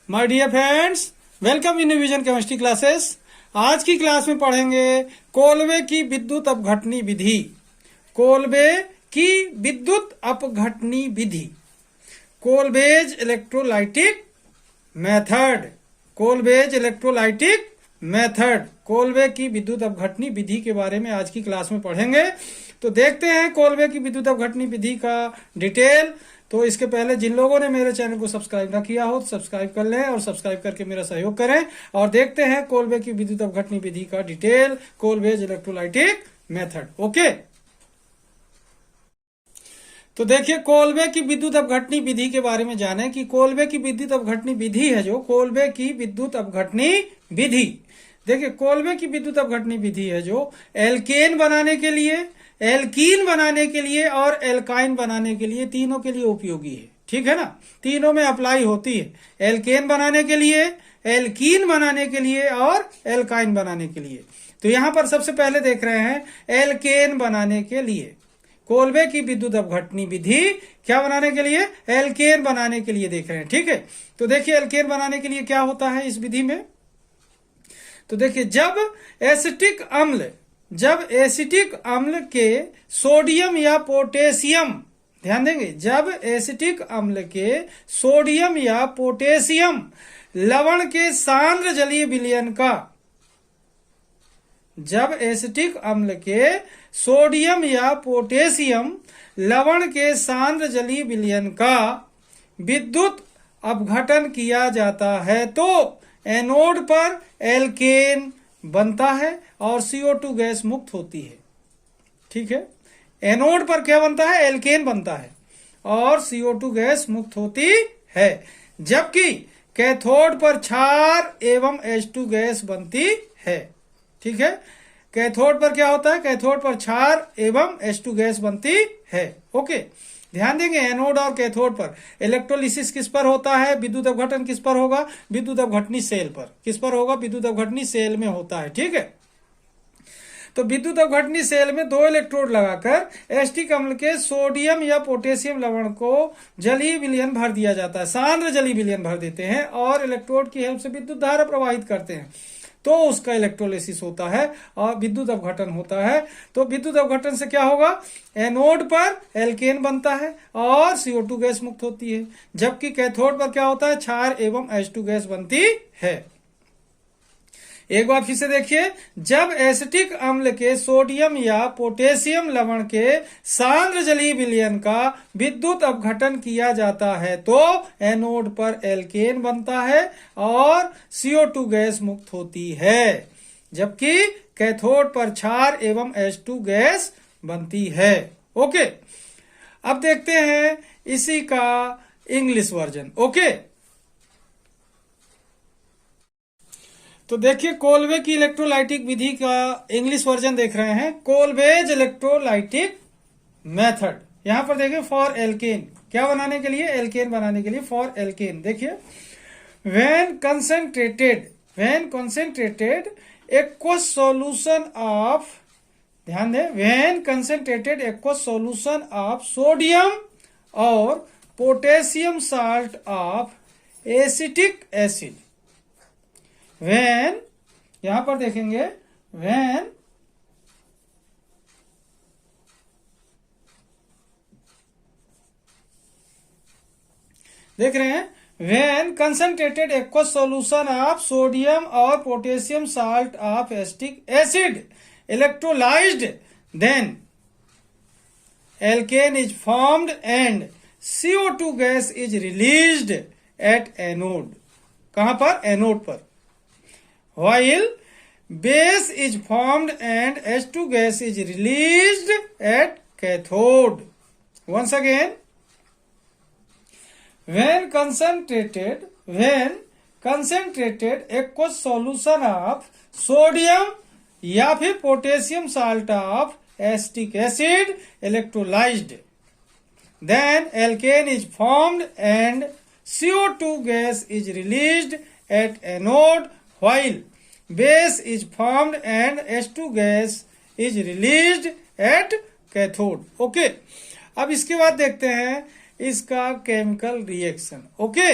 My dear friends, welcome in Vision Chemistry Classes. आज की class में पढ़ेंगे कोलबे की विद्युत अपघटनी विधि। कोलबे की विद्युत अपघटनी विधि, कोलबेज electrolytic method. कोलबेज electrolytic method, Kolbe की विद्युत अपघटनी विधि के बारे में आज की क्लास में पढ़ेंगे। तो देखते हैं कोलबे की विद्युत अपघटनी विधि का डिटेल। तो इसके पहले जिन लोगों ने मेरे चैनल को सब्सक्राइब ना किया हो तो सब्सक्राइब कर लें और सब्सक्राइब करके मेरा सहयोग करें। और देखते हैं कोलबे की विद्युत अपघटनी विधि का डिटेल, कोलबेज इलेक्ट्रोलाइटिक मेथड। ओके, तो देखिए कोलबे की विद्युत अपघटनी विधि के बारे में जाने कि कोलबे की विद्युत अपघटनी विधि है जो कोलबे की विद्युत अपघटनी विधि। देखिए कोलबे की विद्युत अपघटनी विधि है जो एल्केन बनाने के लिए, एल्कीन बनाने के लिए और एल्काइन बनाने के लिए, तीनों के लिए उपयोगी है। ठीक है ना, तीनों में अप्लाई होती है। एल्केन बनाने के लिए, एल्कीन बनाने के लिए और एल्काइन बनाने के लिए। तो यहां पर सबसे पहले देख रहे हैं एल्केन बनाने के लिए कोलबे की विद्युत अपघटनी विधि। क्या बनाने के लिए? एल्केन बनाने के लिए देख रहे हैं। ठीक है, तो देखिए एल्केन बनाने के लिए क्या होता है इस विधि में। तो देखिए जब एसिटिक अम्ल के सोडियम या पोटेशियम, ध्यान देंगे, जब एसिटिक अम्ल के सोडियम या पोटेशियम लवण के सांद्र जलीय विलयन का, जब एसिटिक अम्ल के सोडियम या पोटेशियम लवण के सांद्र जलीय विलयन का विद्युत अपघटन किया जाता है तो एनोड पर एल्केन बनता है और CO2 गैस मुक्त होती है। ठीक है, एनोड पर क्या बनता है? एल्केन बनता है और CO2 गैस मुक्त होती है, जबकि कैथोड पर क्षार एवं H2 गैस बनती है। ठीक है, कैथोड पर क्या होता है? कैथोड पर क्षार एवं H2 गैस बनती है। ओके, ध्यान देंगे एनोड और कैथोड पर इलेक्ट्रोलिसिस किस पर होता है? विद्युत अपघटन किस पर होगा? विद्युत अपघटनी सेल पर। किस पर होगा? विद्युत अपघटनी सेल में होता है। ठीक है, तो विद्युत अपघटनी सेल में दो इलेक्ट्रोड लगाकर एसिटिक अम्ल के सोडियम या पोटेशियम लवण को जलीय विलयन भर दिया जाता है, सांद्र जलीय विलयन भर देते हैं और इलेक्ट्रोड की हेल्प से विद्युत धारा प्रवाहित करते हैं, तो उसका इलेक्ट्रोलिसिस होता है और विद्युत अपघटन होता है। तो विद्युत अपघटन से क्या होगा? एनोड पर एल्केन बनता है और CO2 गैस मुक्त होती है, जबकि कैथोड पर क्या होता है? क्षार एवं H2 गैस बनती है। एक बार फिर से देखिए, जब एसिटिक अम्ल के सोडियम या पोटेशियम लवण के सांद्र जलीय विलयन का विद्युत अपघटन किया जाता है तो एनोड पर एल्केन बनता है और CO2 गैस मुक्त होती है, जबकि कैथोड पर क्षार एवं H2 गैस बनती है। ओके, अब देखते हैं इसी का इंग्लिश वर्जन। ओके, तो देखिए कोलबे की इलेक्ट्रोलाइटिक विधि का इंग्लिश वर्जन देख रहे हैं, कोलबेज इलेक्ट्रोलाइटिक मेथड। यहां पर देखिए फॉर एल्केन, क्या बनाने के लिए? एल्केन बनाने के लिए। फॉर एल्केन देखिए, when concentrated aqueous solution of, ध्यान दें, when concentrated aqueous solution of sodium और potassium salt of acetic acid, when, यहां पर देखेंगे व्हेन देख रहे हैं, when concentrated aqueous solution of sodium और potassium salt of acetic acid electrolysed, then alkane is formed and CO2 gas is released at anode. कहां पर? एनोड पर। While base is formed and H2 gas is released at cathode. Once again, when concentrated aqueous solution of sodium या फिर potassium salt of acetic acid electrolysed, then alkane is formed and CO2 gas is released at anode, while base is formed and H2 gas is released at cathode. Okay, अब इसके बाद देखते हैं इसका chemical reaction. Okay,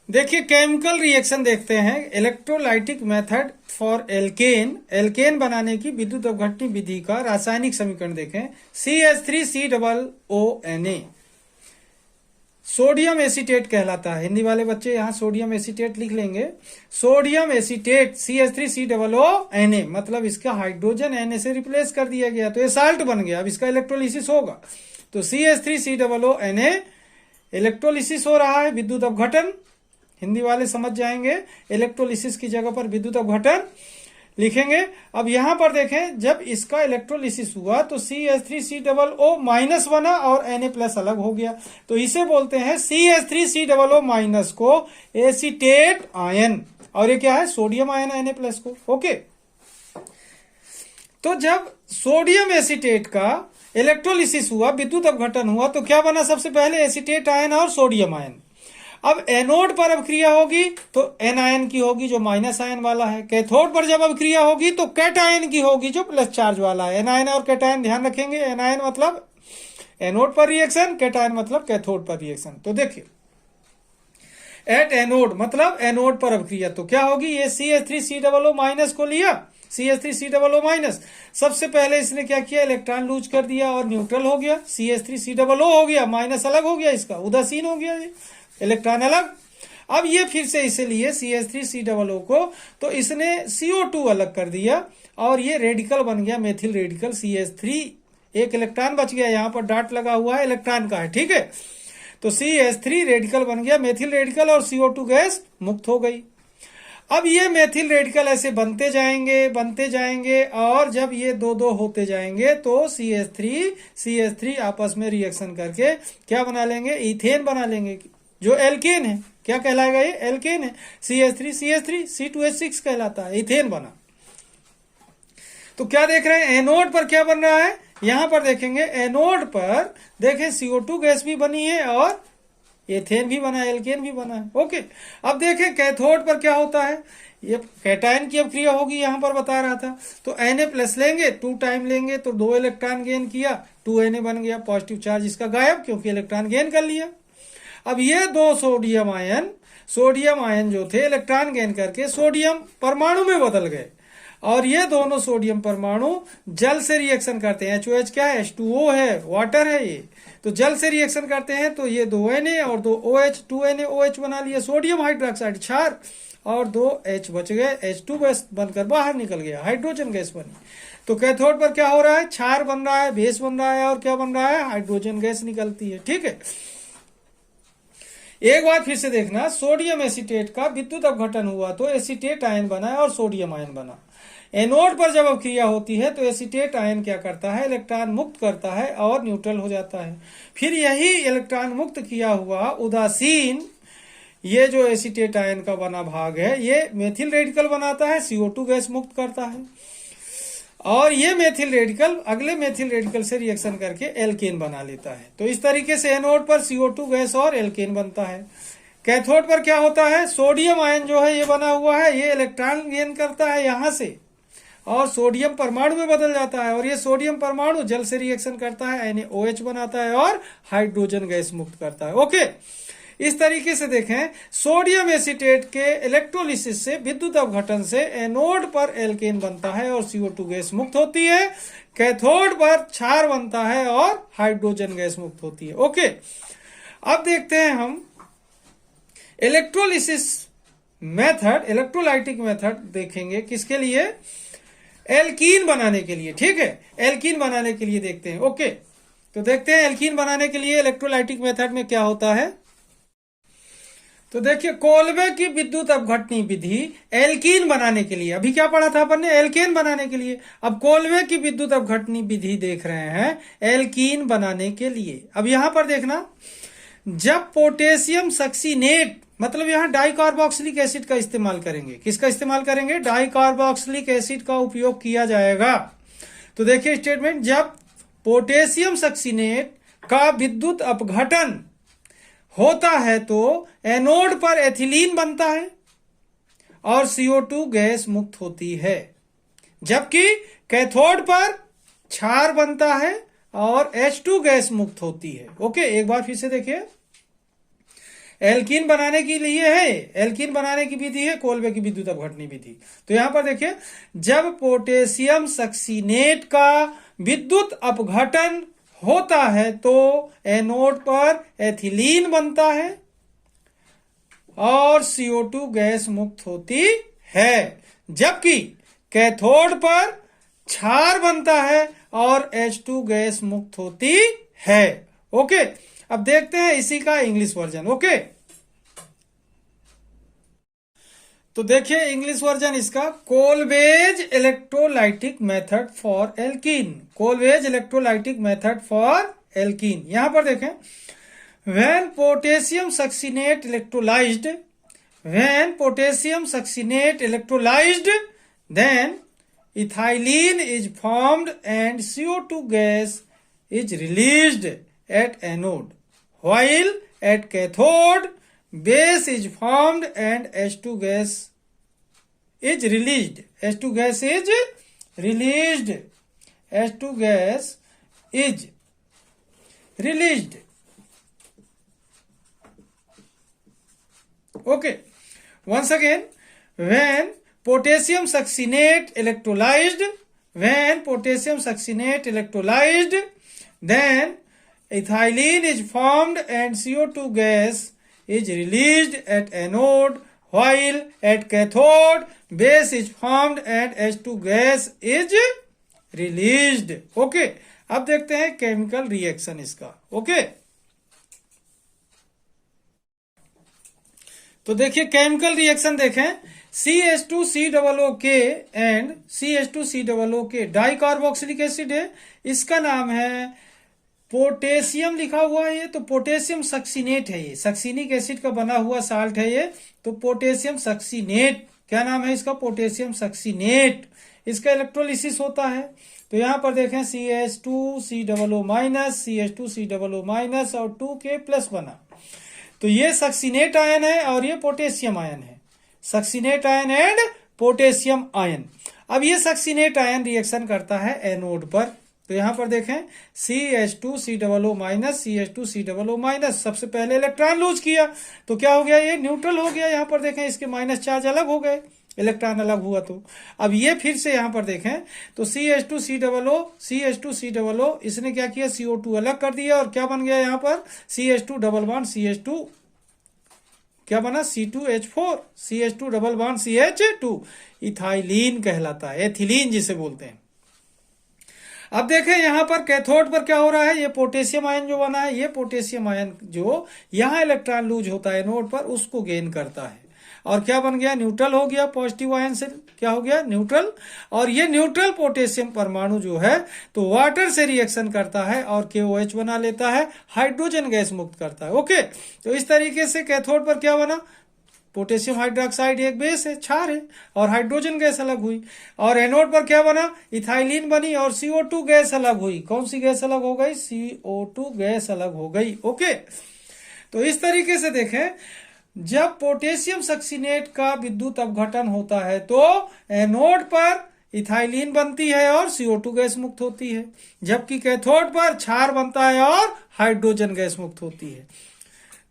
देखिए chemical reaction देखते हैं, electrolytic method for alkane, alkane बनाने की विद्युत अपघटनी विधि का रासायनिक समीकरण देखें। CH3COONA सोडियम एसीटेट कहलाता है। हिंदी वाले बच्चे यहाँ सोडियम एसीटेट लिख लेंगे। सोडियम एसीटेट CH3COONA मतलब इसका हाइड्रोजन Na से रिप्लेस कर दिया गया तो ये साल्ट बन गया। अब इसका इलेक्ट्रोलिसिस होगा तो CH3COONA इलेक्ट्रोलिसिस हो रहा है, विद्युत अपघटन। हिंदी वाले समझ जाएंगे, इलेक्ट्रोलिसिस की जगह पर विद्युत अपघटन लिखेंगे। अब यहां पर देखें, जब इसका इलेक्ट्रोलिसिस हुआ तो CH3COO माइनस बना और Na प्लस अलग हो गया, तो इसे बोलते हैं CH3COO माइनस को एसीटेट आयन, और ये क्या है, सोडियम आयन Na प्लस को। ओके, तो जब सोडियम एसीटेट का इलेक्ट्रोलिसिस हुआ, विद्युत अपघटन हुआ, तो क्या बना, सबसे पहले एसीटेट आयन और सोडियम आयन। अब एनोड पर अभिक्रिया होगी तो एन आयन की होगी जो माइनस आयन वाला है। कैथोड पर जब अभिक्रिया होगी तो कैटायन की होगी जो प्लस चार्ज वाला है। एनायन और कैटायन ध्यान रखेंगे, एनायन मतलब एनोड पर रिएक्शन, कैटायन मतलब कैथोड पर रिएक्शन। तो देखिए एट एनोड मतलब एनोड पर अभिक्रिया तो क्या होगी, ये CH3COO माइनस को लिया, CH3COO माइनस, सबसे पहले इसने क्या किया, इलेक्ट्रॉन लूज कर दिया और न्यूट्रल हो गया, CH3COO हो गया, माइनस अलग हो गया, इसका उदासीन हो गया, ये इलेक्ट्रॉन अलग। अब ये फिर से इसे लिए CH3COO को, तो इसने CO2 अलग कर दिया और ये रेडिकल बन गया मेथिल रेडिकल CH3, एक इलेक्ट्रॉन बच गया, यहां पर डॉट लगा हुआ है, इलेक्ट्रॉन का है, ठीक है। तो CH3 रेडिकल बन गया मेथिल रेडिकल और CO2 गैस मुक्त हो गई। अब ये मेथिल रेडिकल ऐसे बनते जाएंगे और जब ये दो दो होते जाएंगे तो CH3 आपस में रिएक्शन करके क्या बना लेंगे, इथेन बना लेंगे, जो एल्केन है। क्या कहलाएगा, ये एल्केन है। CH3 C2H6 कहलाता है, इथेन बना। तो क्या देख रहे हैं, एनोड पर क्या बन रहा है, यहां पर देखेंगे एनोड पर देखें CO2 गैस भी बनी है और एथेन भी बना है, एल्केन भी बना है। ओके, अब देखें कैथोड पर क्या होता है, ये कैटायन की अभिक्रिया होगी, यहां पर बता रहा था। तो Na प्लस लेंगे, 2 टाइम लेंगे तो 2 इलेक्ट्रॉन गेन किया, 2Na बन गया, पॉजिटिव चार्ज इसका गायब क्योंकि इलेक्ट्रॉन गेन कर लिया। अब ये दो सोडियम आयन जो थे इलेक्ट्रॉन गेन करके सोडियम परमाणु में बदल गए, और ये दोनों सोडियम परमाणु जल से रिएक्शन करते हैं। HOH क्या है, H2O है, वाटर है ये, तो जल से रिएक्शन करते हैं तो ये 2 Na और 2 OH, 2NaOH बना लिया, सोडियम हाइड्रोक्साइड क्षार, और 2 H बच गए, H2 गैस बनकर बाहर निकल गया, हाइड्रोजन गैस बनी। तो कैथोड पर क्या हो रहा है, क्षार बन रहा है, बेस बन रहा है, और क्या बन रहा है, हाइड्रोजन गैस निकलती है, ठीक है। एक बार फिर से देखना, सोडियम एसीटेट का विद्युत अपघटन हुआ तो एसीटेट आयन बना और सोडियम आयन बना। एनोड पर जब अभिक्रिया होती है तो एसीटेट आयन क्या करता है, इलेक्ट्रॉन मुक्त करता है और न्यूट्रल हो जाता है। फिर यही इलेक्ट्रॉन मुक्त किया हुआ उदासीन, ये जो एसीटेट आयन का बना भाग है, ये मेथिल रेडिकल बनाता है, CO2 गैस मुक्त करता है, और ये मेथिल रेडिकल अगले मेथिल रेडिकल से रिएक्शन करके एल्केन बना लेता है। तो इस तरीके से एनोड पर CO2 गैस और एल्केन बनता है। कैथोड पर क्या होता है, सोडियम आयन जो है ये बना हुआ है, ये इलेक्ट्रॉन गेन करता है यहां से और सोडियम परमाणु में बदल जाता है, और ये सोडियम परमाणु जल से रिएक्शन करता है, NaOH बनाता है और हाइड्रोजन गैस मुक्त करता है। ओके, इस तरीके से देखें, सोडियम एसीटेट के इलेक्ट्रोलिसिस से, विद्युत अपघटन से एनोड पर एल्केन बनता है और CO2 गैस मुक्त होती है, कैथोड पर क्षार बनता है और हाइड्रोजन गैस मुक्त होती है। ओके, अब देखते हैं हम इलेक्ट्रोलिसिस मेथड, इलेक्ट्रोलाइटिक मेथड देखेंगे, किसके लिए, एल्कीन बनाने के लिए, ठीक है, एल्कीन बनाने के लिए देखते हैं। ओके, तो देखते हैं एल्कीन बनाने के लिए इलेक्ट्रोलाइटिक मेथड में क्या होता है। तो देखिए, कोलबे की विद्युत अपघटनी विधि एल्कीन बनाने के लिए, अभी क्या पढ़ा था अपन ने, एल्केन बनाने के लिए। अब कोलबे की विद्युत अपघटनी विधि देख रहे हैं एल्कीन बनाने के लिए। अब यहां पर देखना, जब पोटेशियम सक्सीनेट मतलब यहां डाइकार्बोक्सिलिक एसिड का इस्तेमाल करेंगे, किसका इस्तेमाल करेंगे, डाइकार्बोक्सिलिक एसिड का उपयोग किया जाएगा। तो देखिए स्टेटमेंट, जब पोटेशियम सक्सीनेट का विद्युत अपघटन होता है तो एनोड पर एथिलीन बनता है और CO2 गैस मुक्त होती है, जबकि कैथोड पर क्षार बनता है और H2 गैस मुक्त होती है। ओके, एक बार फिर से देखिए, एल्कीन बनाने के लिए है, एल्कीन बनाने की विधि है कोल्बे की विद्युत अपघटनी विधि। तो यहां पर देखिए, जब पोटेशियम सक्सीनेट का विद्युत अपघटन होता है तो एनोड पर एथिलीन बनता है और CO2 गैस मुक्त होती है, जबकि कैथोड पर क्षार बनता है और H2 गैस मुक्त होती है। ओके, अब देखते हैं इसी का इंग्लिश वर्जन। ओके, तो देखिए इंग्लिश वर्जन इसका, Kolbe's electrolytic method for alkene, Kolbe's electrolytic method for alkene. यहां पर देखें, when potassium succinate electrolyzed, when potassium succinate electrolyzed, then ethylene is formed and CO2 gas is released at anode, while at cathode base is formed and H2 gas is released. H2 gas is released. H2 gas is released. Okay, once again, when potassium succinate electrolyzed, when potassium succinate electrolyzed, then ethylene is formed and CO2 gas is released at anode, while at cathode base is formed and H2 gas is released. Okay, अब देखते हैं chemical reaction इसका। Okay, तो देखिए chemical reaction देखें, CH2COOK and CH2COOK di carboxylic acid है, इसका नाम है पोटेशियम लिखा हुआ है ये, तो पोटेशियम सक्सीनेट है, ये सक्सीनिक एसिड का बना हुआ साल्ट है ये, तो पोटेशियम सक्सीनेट, क्या नाम है इसका, पोटेशियम सक्सीनेट। इसका इलेक्ट्रोलिसिस होता है, तो यहां पर देखें CH2COO माइनस, CH2COO माइनस और 2K प्लस बना, तो ये सक्सीनेट आयन है और ये पोटेशियम आयन है, succinate ion and potassium ion. अब ये सक्सीनेट आयन रिएक्शन करता है एनोड पर, तो यहां पर देखें CH2COO माइनस, CH2COO माइनस, सबसे पहले इलेक्ट्रॉन लूज किया तो क्या हो गया, ये न्यूट्रल हो गया। यहां पर देखें इसके माइनस चार्ज अलग हो गए, इलेक्ट्रॉन अलग हुआ, तो अब ये फिर से यहां पर देखें तो CH2COO इसने क्या किया, CO2 अलग कर दिया और क्या बन गया यहां पर CH2 डबल बॉन्ड CH2, क्या बना C2H4, CH2 double bond CH2, ethylene कहलाता है, एथिलीन जिसे बोलते हैं। अब देखें यहां पर कैथोड पर क्या हो रहा है, ये पोटेशियम आयन जो बना है, ये पोटेशियम आयन जो यहां इलेक्ट्रॉन लूज होता है नोड पर, उसको गेन करता है और क्या बन गया, न्यूट्रल हो गया, पॉजिटिव आयन से क्या हो गया, न्यूट्रल। और ये न्यूट्रल पोटेशियम परमाणु जो है तो वाटर से रिएक्शन करता है और KOH बना लेता है, हाइड्रोजन गैस मुक्त करता है। ओके, तो इस तरीके से कैथोड पर क्या बना, पोटेशियम हाइड्रोक्साइड एक बेस है, क्षार है, और हाइड्रोजन गैस अलग हुई, और एनोड पर क्या बना, इथाइलिन बनी और CO2 गैस अलग हुई। कौन सी गैस अलग हो गई, CO2 गैस अलग हो गई। ओके, तो इस तरीके से देखें, जब पोटेशियम सक्सीनेट का विद्युत अपघटन होता है तो एनोड पर इथाइलिन बनती है और CO2 गैस मुक्त होती है, जबकि कैथोड पर क्षार बनता है और हाइड्रोजन गैस मुक्त होती है।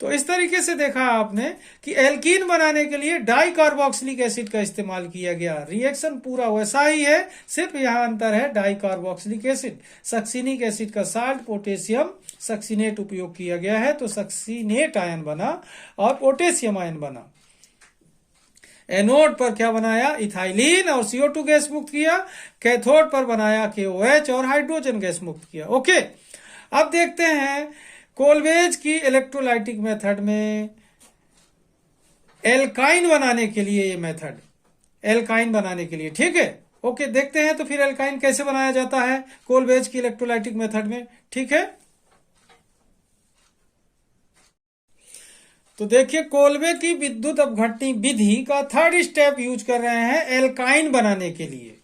तो इस तरीके से देखा आपने कि एल्कीन बनाने के लिए डाई कार्बोक्सिलिक एसिड का इस्तेमाल किया गया। रिएक्शन पूरा वैसा ही है, सिर्फ यहां अंतर है di carboxylic acid, succinic acid का साल्ट पोटेशियम सक्सीनेट उपयोग किया गया है, तो सक्सीनेट आयन बना और पोटेशियम आयन बना। एनोड पर क्या बनाया, इथाइलिन और CO2 गैस मुक्त किया, कैथोड पर बनाया KOH और हाइड्रोजन गैस मुक्त किया। ओके, अब देखते हैं कोलवेज की इलेक्ट्रोलाइटिक मेथड में एल्काइन बनाने के लिए, ये मेथड एल्काइन बनाने के लिए, ठीक है। ओके, देखते हैं तो फिर एल्काइन कैसे बनाया जाता है कोलवेज की इलेक्ट्रोलाइटिक मेथड में, ठीक है। तो देखिए कोल्बे की विद्युत अपघटनी विधि का थर्ड स्टेप यूज कर रहे हैं एल्काइन बनाने के लिए।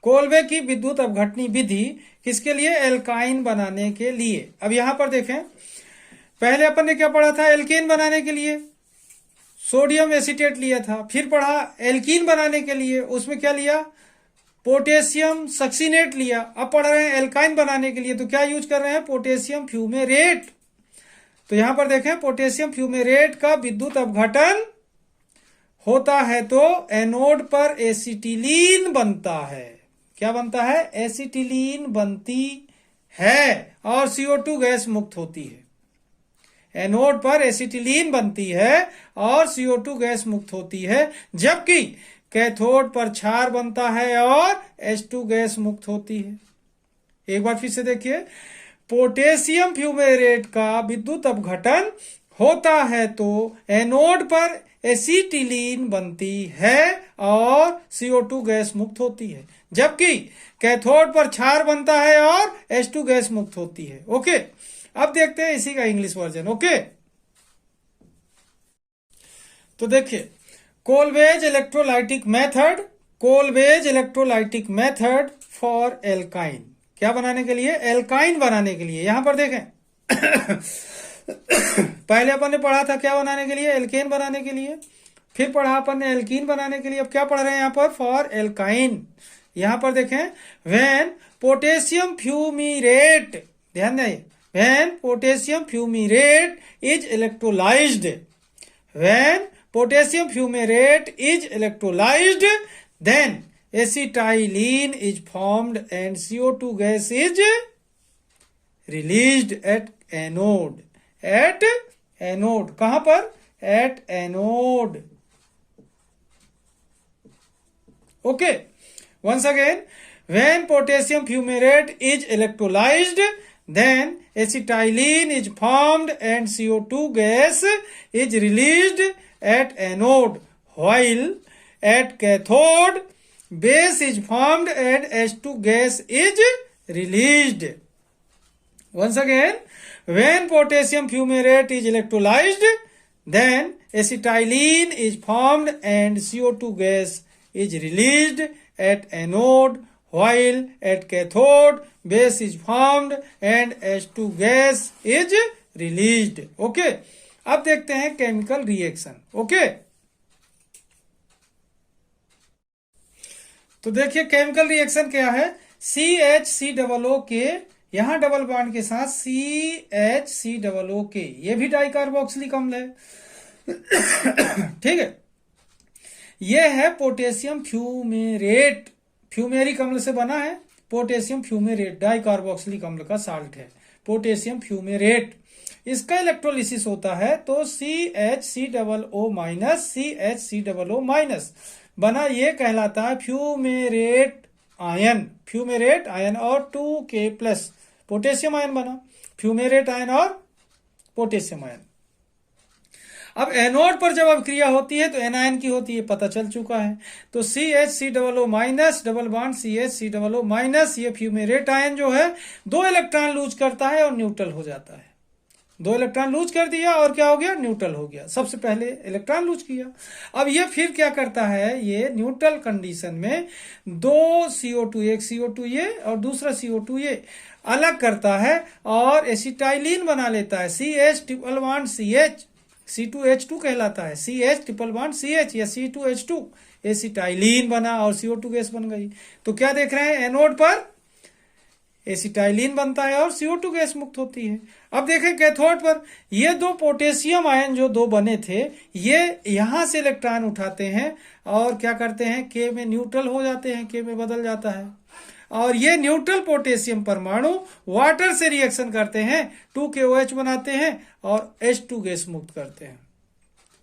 कोल्बे की विद्युत अपघटनी विधि किसके लिए, एल्काइन बनाने के लिए। अब यहां पर देखें, पहले अपन ने क्या पढ़ा था, एल्केन बनाने के लिए सोडियम एसीटेट लिया था, फिर पढ़ा एल्कीन बनाने के लिए उसमें क्या लिया, पोटेशियम सक्सीनेट लिया। अब पढ़ रहे हैं एल्काइन बनाने के लिए, तो क्या यूज कर रहे हैं, पोटेशियम फ्यूमेरेट। तो यहां पर देखें पोटेशियम फ्यूमेरेट का विद्युत अपघटन होता है तो एनोड पर एसिटिलीन बनता है। क्या बनता है? एसिटिलीन बनती है और CO2 गैस मुक्त होती है। एनोड पर एसिटिलीन बनती है और CO2 गैस मुक्त होती है, जबकि कैथोड पर क्षार बनता है और H2 गैस मुक्त होती है। एक बार फिर से देखिए, पोटेशियम फ्यूमेरेट का विद्युत अपघटन होता है तो एनोड पर एसिटिलीन बनती है और CO2 गैस मुक्त होती है, जबकि कैथोड पर क्षार बनता है और H2 गैस मुक्त होती है। ओके, अब देखते हैं इसी का इंग्लिश वर्जन। ओके, तो देखिए, Kolbe's electrolytic method, Kolbe's electrolytic method for alkyne. क्या बनाने के लिए? एल्काइन बनाने के लिए। यहां पर देखें पहले अपन ने पढ़ा था क्या बनाने के लिए? एल्केन बनाने के लिए। फिर पढ़ा अपन ने एल्कीन बनाने के लिए। अब क्या पढ़ रहे हैं यहां पर? For alkyne. यहां पर देखें, व्हेन पोटेशियम फ्यूमीरेट, ध्यान दें, when potassium fumarate is electrolyzed, when potassium fumarate is electrolyzed, then acetylene is formed and CO2 gas is released at anode. At anode, कहां पर? At anode. Okay, once again, when potassium fumarate is electrolyzed, then acetylene is formed and CO2 gas is released at anode, while at cathode base is formed and H2 gas is released. Once again, when potassium fumarate is electrolyzed, then acetylene is formed and CO2 gas is released at anode, while at cathode base is formed and H2 gas is released. Okay, अब देखते हैं chemical reaction. Okay, तो देखिए chemical reaction क्या है? CHCOO के, यहां double bond के साथ CHCOO के, ये भी डाइकार्बोक्सिलिक अम्ल है। ठीक है, ये है पोटेशियम फ्यूमेरेट, फ्यूमेरिक अम्ल से बना है। पोटेशियम फ्यूमेरेट डाइकार्बोक्सिलिक अम्ल का साल्ट है पोटेशियम फ्यूमेरेट। इसका इलेक्ट्रोलिसिस होता है तो CHCOO माइनस, CHCOO माइनस बना, ये कहलाता है फ्यूमेरेट आयन, फ्यूमेरेट आयन, और 2K प्लस पोटेशियम आयन बना, फ्यूमेरेट आयन और पोटेशियम आयन। अब एनोड पर जब अभिक्रिया होती है तो एनायन की होती है, पता चल चुका है। तो CHCOO minus, double bond CHCOO minus, ये फ्यूमेरेट आयन जो है 2 इलेक्ट्रॉन लूज करता है और न्यूट्रल हो जाता है। 2 इलेक्ट्रॉन लूज कर दिया और क्या हो गया? न्यूट्रल हो गया। सबसे पहले इलेक्ट्रॉन लूज किया। अब ये फिर क्या करता है? ये न्यूट्रल कंडीशन में 2 CO2, एक CO2 ये और दूसरा CO2 ये अलग करता है और एसिटाइलिन बना लेता है। CH triple bond CH, C2H2 कहलाता है। CH ट्रिपल बॉन्ड CH या C2H2, एसिटाइलिन बना और CO2 गैस बन गई। तो क्या देख रहे हैं? एनोड पर एसिटाइलिन बनता है और CO2 गैस मुक्त होती है। अब देखें कैथोड पर, ये 2 पोटेशियम आयन जो 2 बने थे, ये यहां से इलेक्ट्रॉन उठाते हैं और क्या करते हैं? K में न्यूट्रल हो जाते हैं, K में बदल जाता है, और ये न्यूट्रल पोटेशियम परमाणु वाटर से रिएक्शन करते हैं, 2KOH बनाते हैं और H2 गैस मुक्त करते हैं।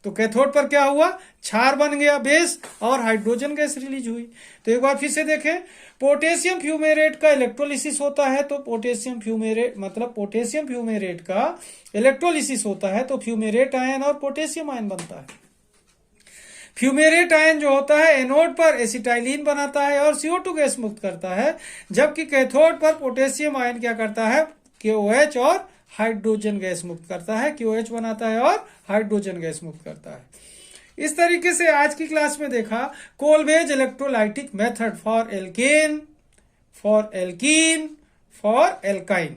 तो कैथोड पर क्या हुआ? क्षार बन गया बेस और हाइड्रोजन गैस रिलीज हुई। तो एक बार फिर से देखें, पोटेशियम फ्यूमेरेट का इलेक्ट्रोलिसिस होता है तो पोटेशियम फ्यूमेरेट, मतलब पोटेशियम फ्यूमेरेट का इलेक्ट्रोलिसिस होता है तो फ्यूमेरेट आयन और पोटेशियम आयन बनता है। फ्यूमेरेट आयन जो होता है एनोड पर एसिटाइलिन बनाता है और CO2 गैस मुक्त करता है, जबकि कैथोड पर पोटेशियम आयन क्या करता है? KOH और हाइड्रोजन गैस मुक्त करता है, KOH बनाता है और हाइड्रोजन गैस मुक्त करता है। इस तरीके से आज की क्लास में देखा Kolbe's electrolytic method for alkane, for alkene, for alkyne.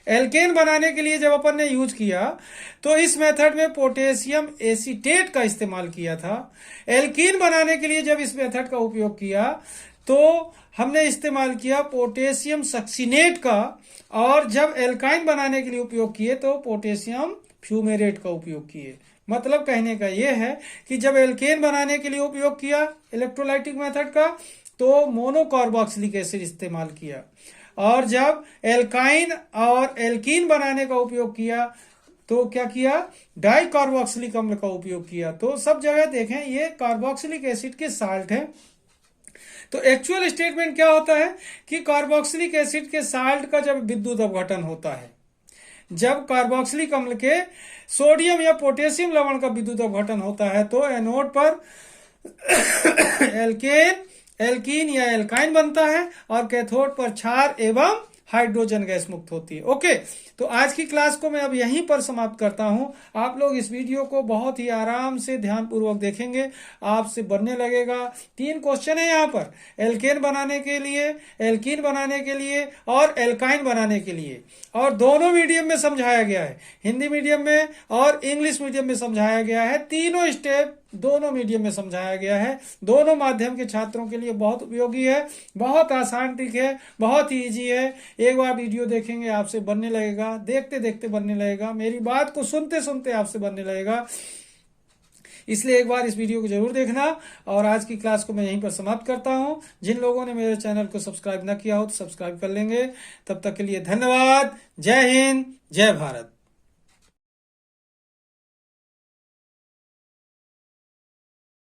Alkane बनाने के लिए जब अपन ने यूज किया तो इस मेथड में पोटेशियम एसीटेट का इस्तेमाल किया था। एल्कीन बनाने के लिए जब इस मेथड का उपयोग किया तो हमने इस्तेमाल किया पोटेशियम सक्सीनेट का, और जब एल्काइन बनाने के लिए उपयोग किए तो पोटेशियम फ्यूमेरेट का उपयोग किए। मतलब कहने का यह है कि जब एल्केन बनाने के लिए उपयोग किया इलेक्ट्रोलाइटिक मेथड का तो मोनोकार्बोक्सिलिक एसिड इस्तेमाल किया, और जब एल्काइन और एल्कीन बनाने का उपयोग किया तो क्या किया, डाई कार्बोक्सिलिक अम्ल का उपयोग किया। तो सब जगह देखें ये कार्बोक्सिलिक एसिड के साल्ट है। तो एक्चुअल स्टेटमेंट क्या होता है कि कार्बोक्सिलिक एसिड के साल्ट का जब विद्युत अपघटन होता है, जब कार्बोक्सिलिक अम्ल के सोडियम या पोटेशियम लवण का विद्युत अपघटन होता है तो एनोड पर एल्केन, एल्कीन या एल्काइन बनता है और कैथोड पर क्षार एवं हाइड्रोजन गैस मुक्त होती है। ओके, तो आज की क्लास को मैं अब यहीं पर समाप्त करता हूं। आप लोग इस वीडियो को बहुत ही आराम से ध्यानपूर्वक देखेंगे, आपसे बनने लगेगा। 3 क्वेश्चन है यहाँ पर, एल्केन बनाने के लिए, एल्कीन बनाने के लिए और एल्काइन बनाने के लिए, और दोनों मीडियम में समझाया गया है, हिंदी मीडियम में और इंग्लिश मीडियम में समझाया गया है। तीनों स्टेप दोनों मीडियम में समझाया गया है। दोनों माध्यम के छात्रों के लिए बहुत उपयोगी है, बहुत आसान ट्रिक है, बहुत ही इजी है। एक बार वीडियो देखेंगे आपसे बनने लगेगा, देखते देखते बनने लगेगा, मेरी बात को सुनते सुनते आपसे बनने लगेगा। इसलिए एक बार इस वीडियो को जरूर देखना। और आज की क्लास को मैं यहीं पर समाप्त करता हूं। जिन लोगों ने मेरे चैनल को सब्सक्राइब न किया हो तो सब्सक्राइब कर लेंगे। तब तक के लिए धन्यवाद। जय हिंद, जय भारत।